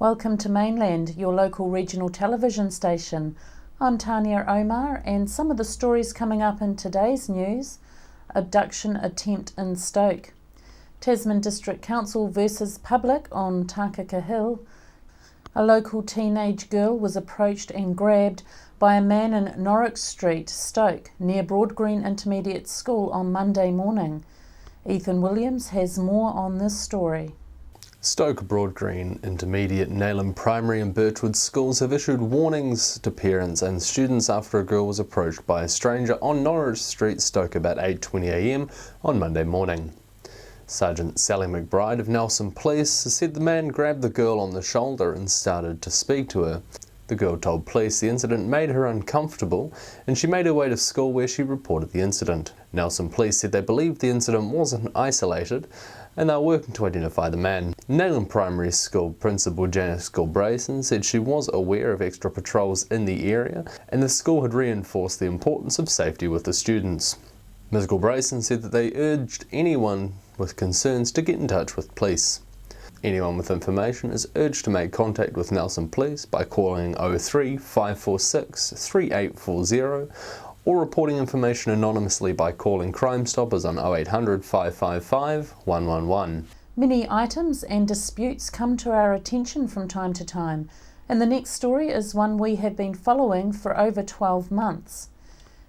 Welcome to Mainland, your local regional television station. I'm Tania Omar, and some of the stories coming up in today's news: abduction attempt in Stoke, Tasman District Council versus public on Takaka Hill, a local teenage girl was approached and grabbed by a man in Norwich Street, Stoke, near Broadgreen Intermediate School on Monday morning. Ethan Williams has more on this story. Stoke, Broadgreen Intermediate, Mainland Primary and Birchwood schools have issued warnings to parents and students after a girl was approached by a stranger on Norwich Street, Stoke, about 8:20 a.m. on Monday morning. Sergeant Sally McBride of Nelson Police said the man grabbed the girl on the shoulder and started to speak to her. The girl told police the incident made her uncomfortable and she made her way to school, where she reported the incident. Nelson Police said they believed the incident wasn't isolated and they are working to identify the man. Mainland Primary School Principal Janice Galbraith said she was aware of extra patrols in the area and the school had reinforced the importance of safety with the students. Ms Galbraith said that they urged anyone with concerns to get in touch with police. Anyone with information is urged to make contact with Nelson Police by calling 03 546 3840 or reporting information anonymously by calling Crime Stoppers on 0800 555 111. Many items and disputes come to our attention from time to time, and the next story is one we have been following for over 12 months.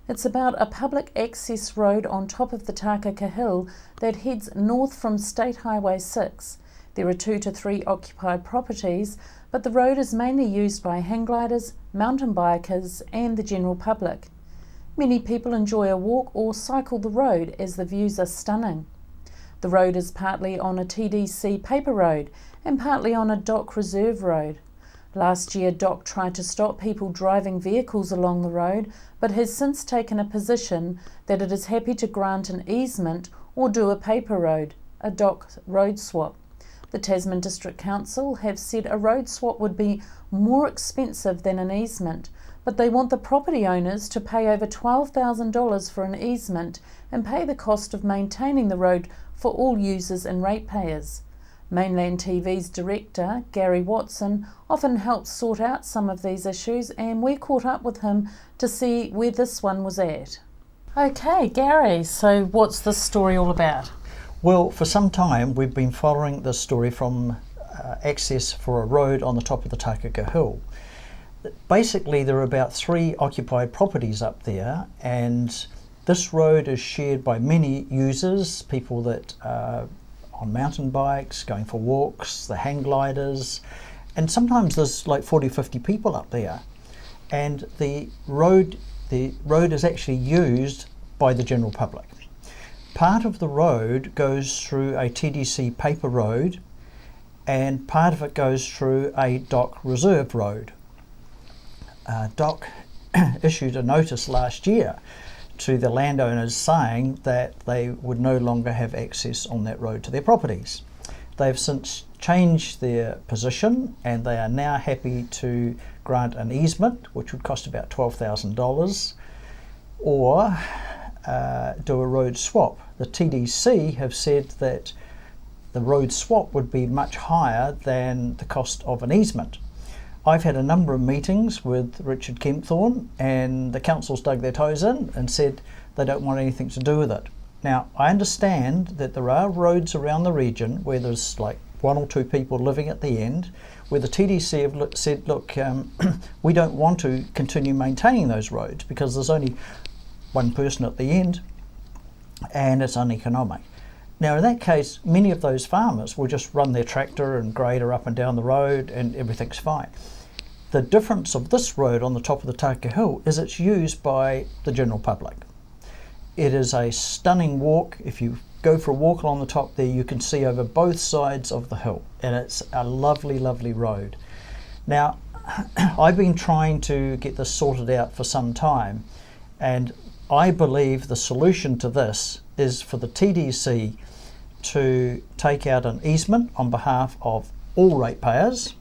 It's about a public access road on top of the Takaka Hill that heads north from State Highway 6. There are 2 to 3 occupied properties, but the road is mainly used by hang gliders, mountain bikers and the general public. Many people enjoy a walk or cycle the road as the views are stunning. The road is partly on a TDC paper road and partly on a DOC reserve road. Last year, DOC tried to stop people driving vehicles along the road, but has since taken a position that it is happy to grant an easement or do a paper road, a DOC road swap. The Tasman District Council have said a road swap would be more expensive than an easement, but they want the property owners to pay over $12,000 for an easement and pay the cost of maintaining the road for all users and ratepayers. Mainland TV's director, Gary Watson, often helps sort out some of these issues, and we caught up with him to see where this one was at. Okay, Gary, so what's this story all about? Well, for some time we've been following this story from access for a road on the top of the Takaka Hill. Basically, there are about 3 occupied properties up there, and this road is shared by many users, people that are on mountain bikes, going for walks, the hang gliders, and sometimes there's like 40-50 people up there. And the road is actually used by the general public. Part of the road goes through a TDC paper road and part of it goes through a DOC reserve road. DOC issued a notice last year to the landowners saying that they would no longer have access on that road to their properties. They've since changed their position and they are now happy to grant an easement, which would cost about $12,000, or do a road swap. The TDC have said that the road swap would be much higher than the cost of an easement. I've had a number of meetings with Richard Kempthorne, and the council's dug their toes in and said they don't want anything to do with it. Now, I understand that there are roads around the region where there's like 1 or 2 people living at the end, where the TDC have said, look, we don't want to continue maintaining those roads because there's only 1 person at the end and it's uneconomic. Now, in that case, many of those farmers will just run their tractor and grader up and down the road and everything's fine. The difference of this road on the top of the Takaka Hill is it's used by the general public. It is a stunning walk. If you go for a walk along the top there, you can see over both sides of the hill, and it's a lovely, lovely road. Now, I've been trying to get this sorted out for some time, and I believe the solution to this is for the TDC to take out an easement on behalf of all ratepayers,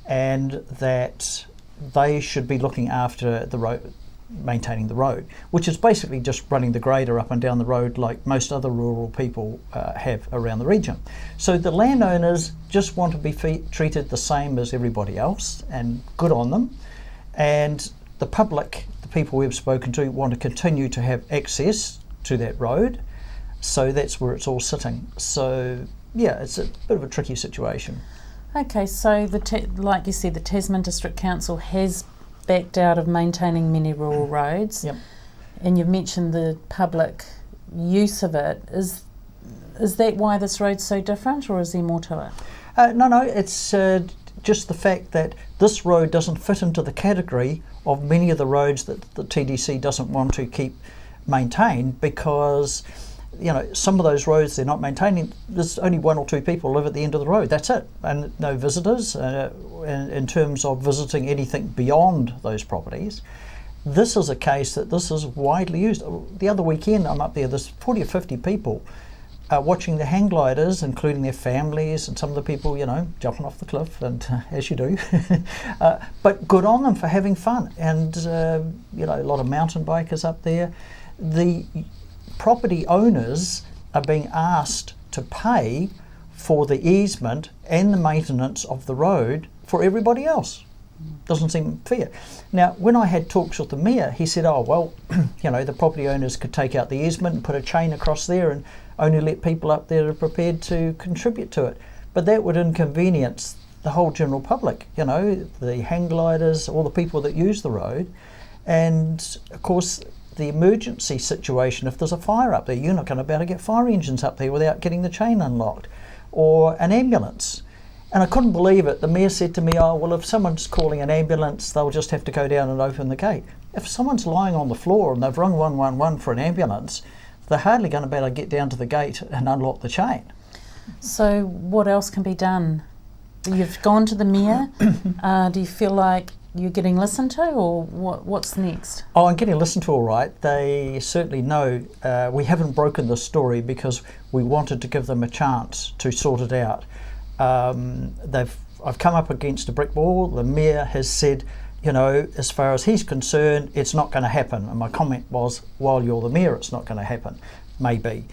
and that they should be looking after the road, maintaining the road, which is basically just running the grader up and down the road like most other rural people have around the region. So the landowners just want to be treated the same as everybody else, and good on them. And the public, the people we've spoken to, want to continue to have access to that road. So that's where it's all sitting. So yeah, it's a bit of a tricky situation. Okay, so like you said, the Tasman District Council has backed out of maintaining many rural roads. Yep. And you've mentioned the public use of it. Is that why this road's so different, or is there more to it? No, it's just the fact that this road doesn't fit into the category of many of the roads that the TDC doesn't want to keep maintained, because some of those roads they're not maintaining, there's only one or two people live at the end of the road, that's it, and no visitors in terms of visiting anything beyond those properties. This is a case that this is widely used. The other weekend I'm up there, there's 40 or 50 people watching the hang gliders, including their families and some of the people, jumping off the cliff, and as you do. But good on them for having fun. And, a lot of mountain bikers up there. The property owners are being asked to pay for the easement and the maintenance of the road for everybody else. Doesn't seem fair. Now, when I had talks with the mayor, he said, the property owners could take out the easement and put a chain across there and only let people up there who are prepared to contribute to it. But that would inconvenience the whole general public, the hang gliders, all the people that use the road. And of course, the emergency situation, if there's a fire up there, you're not going to be able to get fire engines up there without getting the chain unlocked, or an ambulance. And I couldn't believe it. The mayor said to me, if someone's calling an ambulance, they'll just have to go down and open the gate. If someone's lying on the floor and they've rung 111 for an ambulance, they're hardly going to be able to get down to the gate and unlock the chain. So what else can be done? You've gone to the mayor. Do you feel like you're getting listened to, or what's next? I'm getting listened to all right. They certainly know we haven't broken the story because we wanted to give them a chance to sort it out. I've come up against a brick wall. The mayor has said, as far as he's concerned, it's not going to happen. And my comment was, while you're the mayor, it's not going to happen. Maybe.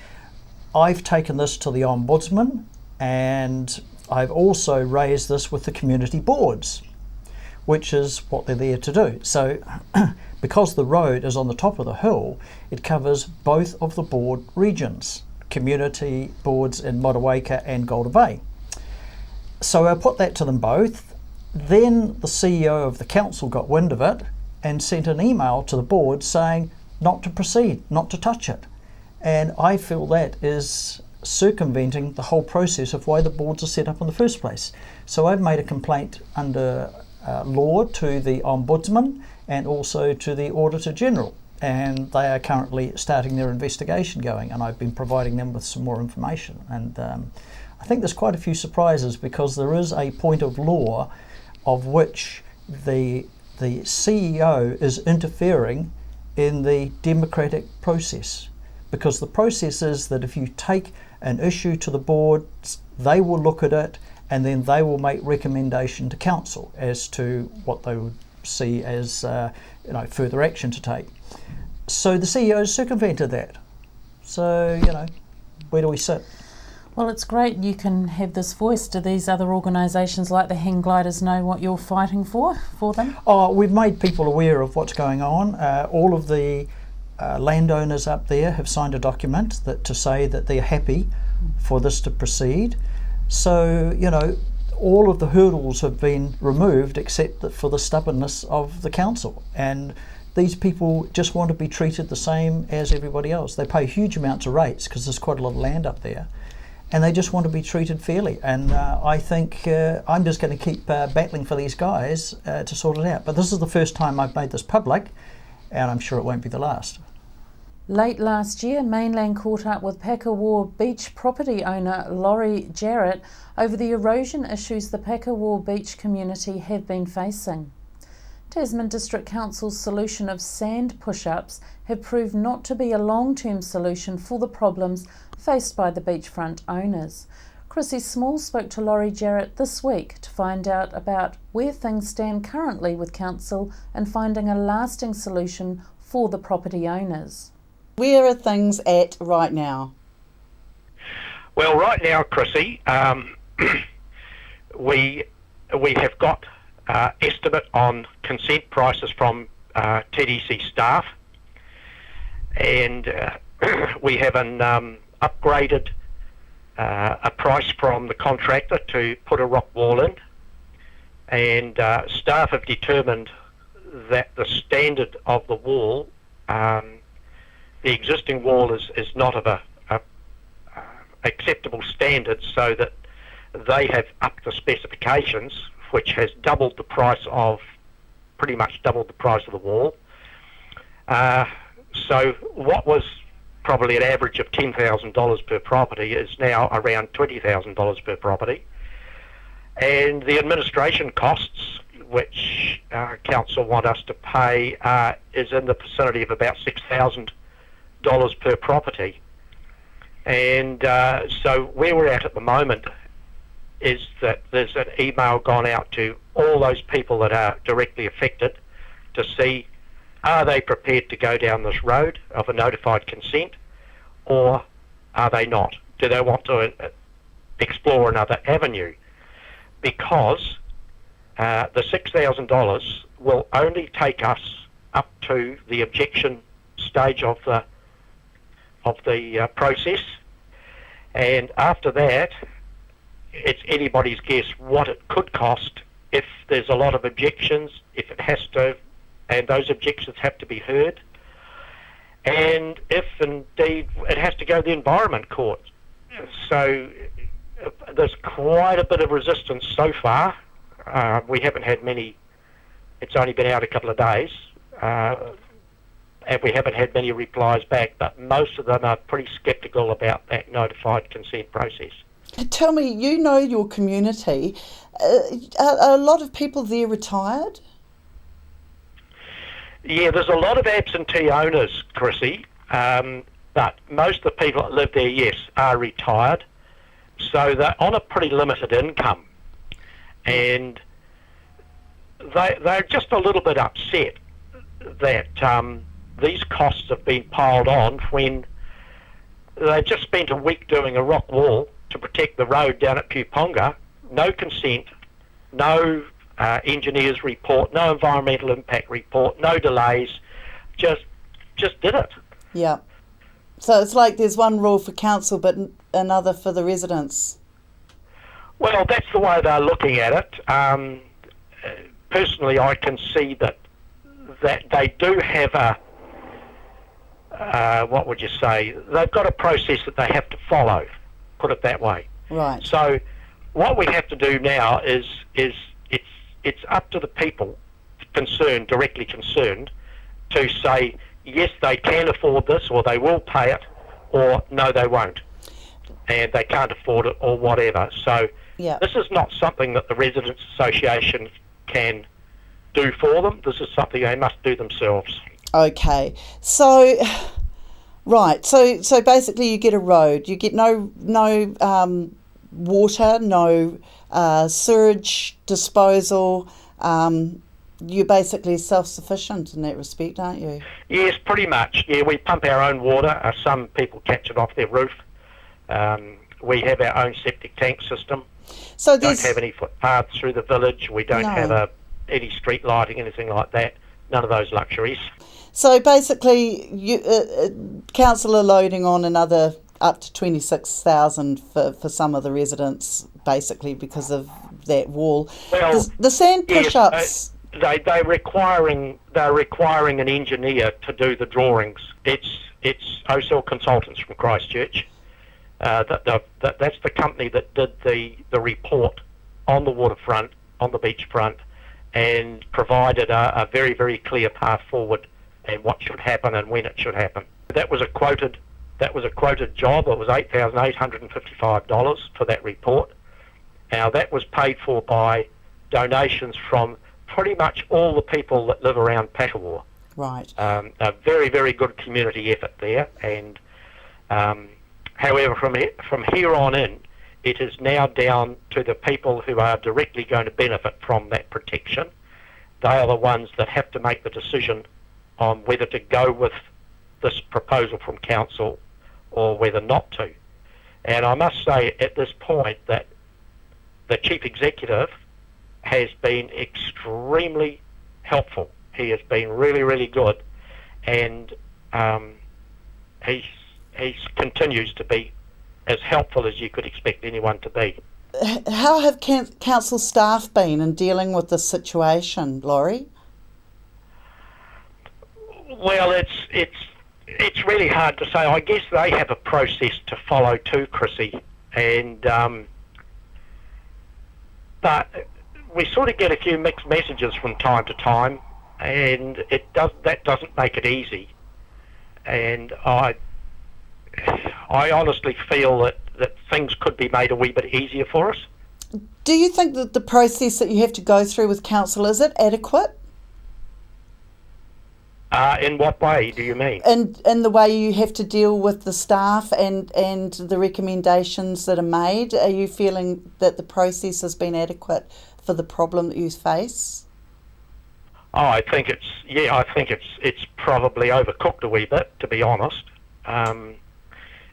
I've taken this to the Ombudsman, and I've also raised this with the community boards, which is what they're there to do. So because the road is on the top of the hill, it covers both of the board regions, community boards in Motueka and Golden Bay. So I put that to them both. Then the CEO of the council got wind of it and sent an email to the board saying not to proceed, not to touch it. And I feel that is circumventing the whole process of why the boards are set up in the first place. So I've made a complaint under law to the Ombudsman and also to the Auditor General, and they are currently starting their investigation going, and I've been providing them with some more information. And I think there's quite a few surprises, because there is a point of law of which the CEO is interfering in the democratic process, because the process is that if you take an issue to the boards, they will look at it and then they will make recommendation to council as to what they would see as further action to take. So the CEO has circumvented that. So, where do we sit? Well, it's great you can have this voice. Do these other organisations like the hang gliders know what you're fighting for them? We've made people aware of what's going on. All of the landowners up there have signed a document to say that they're happy for this to proceed. So, all of the hurdles have been removed except for the stubbornness of the council. And these people just want to be treated the same as everybody else. They pay huge amounts of rates because there's quite a lot of land up there. And they just want to be treated fairly. And I think I'm just going to keep battling for these guys to sort it out. But this is the first time I've made this public, and I'm sure it won't be the last. Late last year, Mainland caught up with Pakawa Beach property owner Laurie Jarrett over the erosion issues the Pakawa Beach community have been facing. Tasman District Council's solution of sand push-ups have proved not to be a long-term solution for the problems faced by the beachfront owners. Chrissy Small spoke to Laurie Jarrett this week to find out about where things stand currently with council and finding a lasting solution for the property owners. Where are things at right now? Well, right now, Chrissy, we have got estimate on consent prices from TDC staff, and we have an upgraded a price from the contractor to put a rock wall in, and staff have determined that the standard of the wall, the existing wall is not of a acceptable standard, so that they have upped the specifications, which has pretty much doubled the price of the wall. So what was probably an average of $10,000 per property is now around $20,000 per property. And the administration costs, which council want us to pay, is in the vicinity of about $6,000 per property. And so where we're at the moment is that there's an email gone out to all those people that are directly affected to see, are they prepared to go down this road of a notified consent, or are they not? Do they want to explore another avenue? Because the $6,000 will only take us up to the objection stage of the process, and after that it's anybody's guess what it could cost if there's a lot of objections, if it has to, and those objections have to be heard, and if indeed it has to go to the Environment Court. So there's quite a bit of resistance so far. We haven't had many, it's only been out a couple of days, and we haven't had many replies back, but most of them are pretty sceptical about that notified consent process. Tell me, you know your community. Are a lot of people there retired? Yeah, there's a lot of absentee owners, Chrissy, but most of the people that live there, yes, are retired. So they're on a pretty limited income. And they're just a little bit upset that these costs have been piled on when they've just spent a week doing a rock wall to protect the road down at Puponga. No consent, no engineer's report, no environmental impact report, no delays, just did it. Yeah. So it's like there's one rule for council but another for the residents. Well, that's the way they're looking at it. Personally, I can see that they do have what would you say? They've got a process that they have to follow, put it that way. Right. So what we have to do now is it's up to the people concerned, directly concerned, to say, yes, they can afford this, or they will pay it, or no, they won't. And they can't afford it, or whatever. So this is not something that the Residents Association can do for them. This is something they must do themselves. Okay. So, right. So basically you get a road. You get no water, no sewage disposal. You're basically self-sufficient in that respect, aren't you? Yes, pretty much. Yeah, we pump our own water. Some people catch it off their roof. We have our own septic tank system. So we don't have any footpaths through the village. We don't have any street lighting, anything like that. None of those luxuries. So basically, council are loading on another up to $26,000 for some of the residents, basically because of that wall. Well, the sand push-ups. Yes, they're requiring an engineer to do the drawings. It's OSEL Consultants from Christchurch. That's the company that did the report on the waterfront, on the beachfront, and provided a very, very clear path forward and what should happen and when it should happen. That was a quoted job. It was $8,855 for that report. Now that was paid for by donations from pretty much all the people that live around Patawa. Right. A very, very good community effort there. And however, from here on in, It is now down to the people who are directly going to benefit from that protection. They are the ones that have to make the decision on whether to go with this proposal from council or whether not to. And I must say at this point that the Chief Executive has been extremely helpful. He has been really, really good, and he continues to be as helpful as you could expect anyone to be. How have council staff been in dealing with this situation, Laurie? Well, it's really hard to say. I guess they have a process to follow too, Chrissy, and but we sort of get a few mixed messages from time to time, and that doesn't make it easy. And I honestly feel that things could be made a wee bit easier for us. Do you think that the process that you have to go through with council, is it adequate? In what way do you mean? In the way you have to deal with the staff and the recommendations that are made, are you feeling that the process has been adequate for the problem that you face? Oh, I think it's probably overcooked a wee bit, to be honest.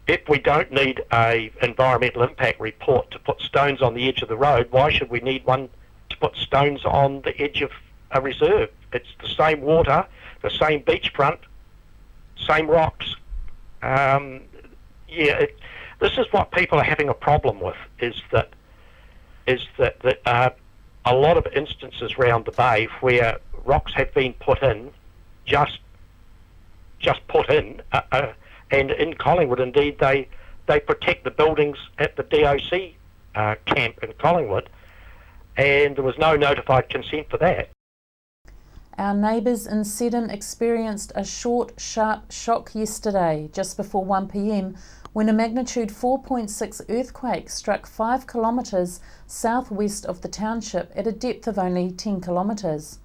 If we don't need a environmental impact report to put stones on the edge of the road, why should we need one to put stones on the edge of a reserve? It's the same water, the same beachfront, same rocks. This is what people are having a problem with, is that a lot of instances around the bay where rocks have been put in, just put in, and in Collingwood, indeed, they protect the buildings at the DOC camp in Collingwood, and there was no notified consent for that. Our neighbours in Seddon experienced a short, sharp shock yesterday, just before 1 p.m, when a magnitude 4.6 earthquake struck 5 kilometres southwest of the township at a depth of only 10 kilometres.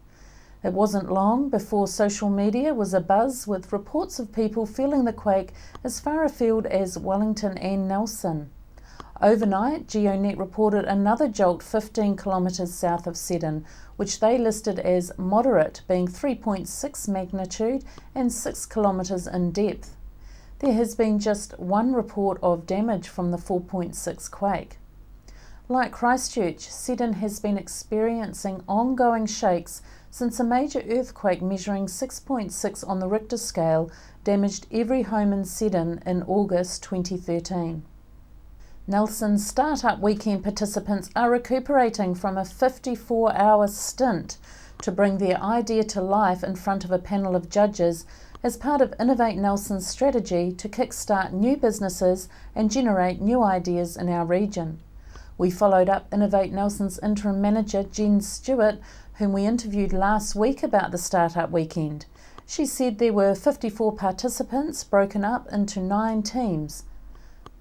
It wasn't long before social media was abuzz with reports of people feeling the quake as far afield as Wellington and Nelson. Overnight, GeoNet reported another jolt 15 kilometres south of Seddon, which they listed as moderate, being 3.6 magnitude and 6 kilometres in depth. There has been just one report of damage from the 4.6 quake. Like Christchurch, Seddon has been experiencing ongoing shakes since a major earthquake measuring 6.6 on the Richter scale damaged every home in Seddon in August 2013. Nelson's Startup Weekend participants are recuperating from a 54-hour stint to bring their idea to life in front of a panel of judges as part of Innovate Nelson's strategy to kickstart new businesses and generate new ideas in our region. We followed up Innovate Nelson's interim manager, Jen Stewart, whom we interviewed last week about the Startup Weekend. She said there were 54 participants broken up into 9 teams.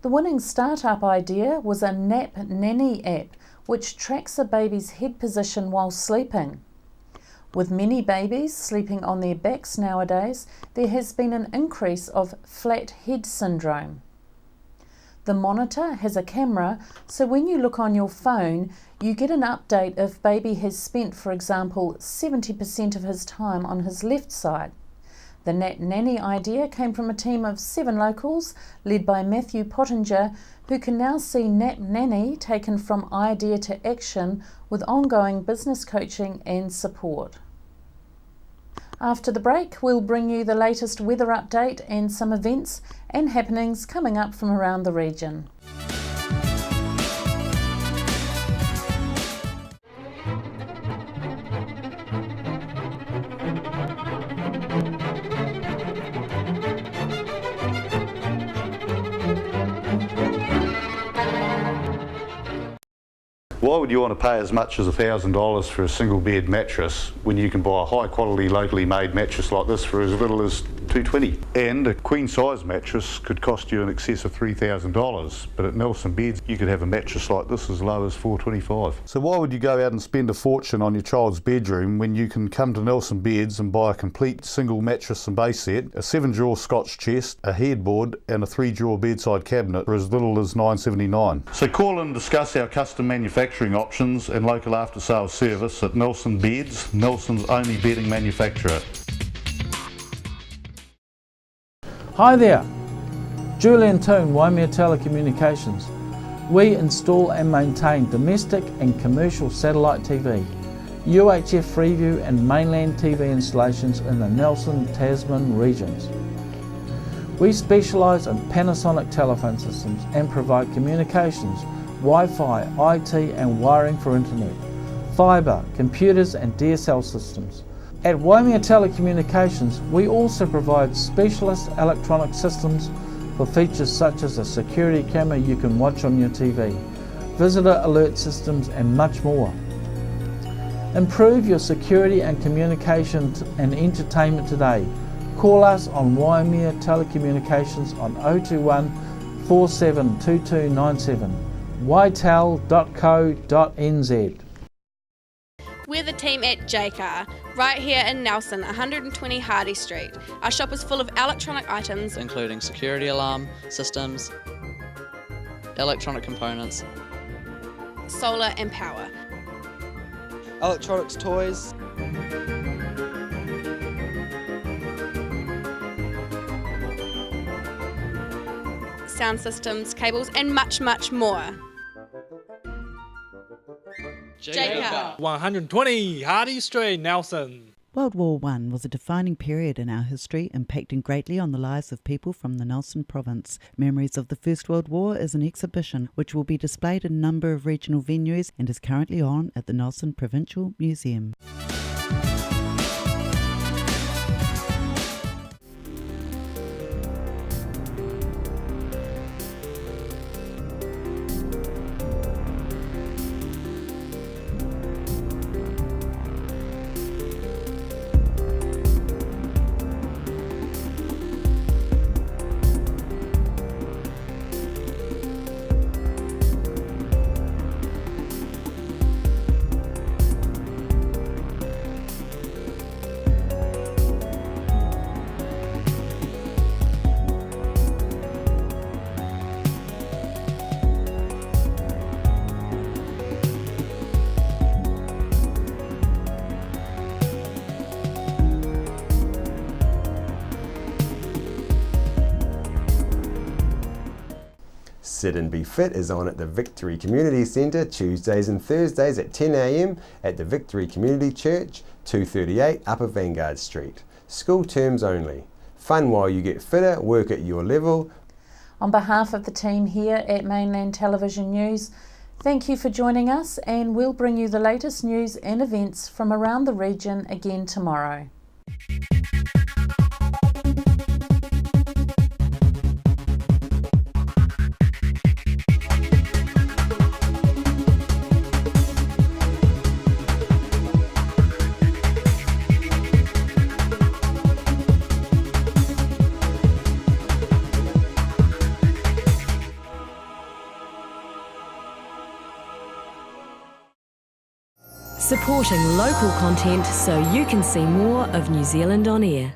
The winning startup idea was a Nap Nanny app, which tracks a baby's head position while sleeping. With many babies sleeping on their backs nowadays, there has been an increase of flat head syndrome. The monitor has a camera, so when you look on your phone, you get an update if baby has spent, for example, 70% of his time on his left side. The Nap Nanny idea came from a team of 7 locals, led by Matthew Pottinger, who can now see Nap Nanny taken from idea to action with ongoing business coaching and support. After the break, we'll bring you the latest weather update and some events and happenings coming up from around the region. Why would you want to pay as much as $1,000 for a single bed mattress when you can buy a high quality locally made mattress like this for as little as $220. And a queen size mattress could cost you in excess of $3,000, but at Nelson Beds you could have a mattress like this as low as $425. So why would you go out and spend a fortune on your child's bedroom when you can come to Nelson Beds and buy a complete single mattress and base set, a 7-drawer Scotch chest, a headboard and a 3-drawer bedside cabinet for as little as $979. So call and discuss our custom manufacturing options and local after sales service at Nelson Beds, Nelson's only bedding manufacturer. Hi there, Julian Toon, Waimea Telecommunications. We install and maintain domestic and commercial satellite TV, UHF Freeview and Mainland TV installations in the Nelson, Tasman regions. We specialise in Panasonic telephone systems and provide communications, Wi-Fi, IT and wiring for internet, fibre, computers and DSL systems. At Waimea Telecommunications, we also provide specialist electronic systems for features such as a security camera you can watch on your TV, visitor alert systems and much more. Improve your security and communication and entertainment today. Call us on Waimea Telecommunications on 021 472297, ytel.co.nz. We're the team at JCar, right here in Nelson, 120 Hardy Street. Our shop is full of electronic items, including security alarm systems, electronic components, solar and power, electronics toys, sound systems, cables and much, much more. JCar. 120 Hardy Street, Nelson. World War I was a defining period in our history, impacting greatly on the lives of people from the Nelson province. Memories of the First World War is an exhibition which will be displayed in a number of regional venues and is currently on at the Nelson Provincial Museum. Sit and Be Fit is on at the Victory Community Centre Tuesdays and Thursdays at 10 a.m. at the Victory Community Church, 238 Upper Vanguard Street. School terms only. Fun while you get fitter, work at your level. On behalf of the team here at Mainland Television News, thank you for joining us, and we'll bring you the latest news and events from around the region again tomorrow. Supporting local content so you can see more of New Zealand on air.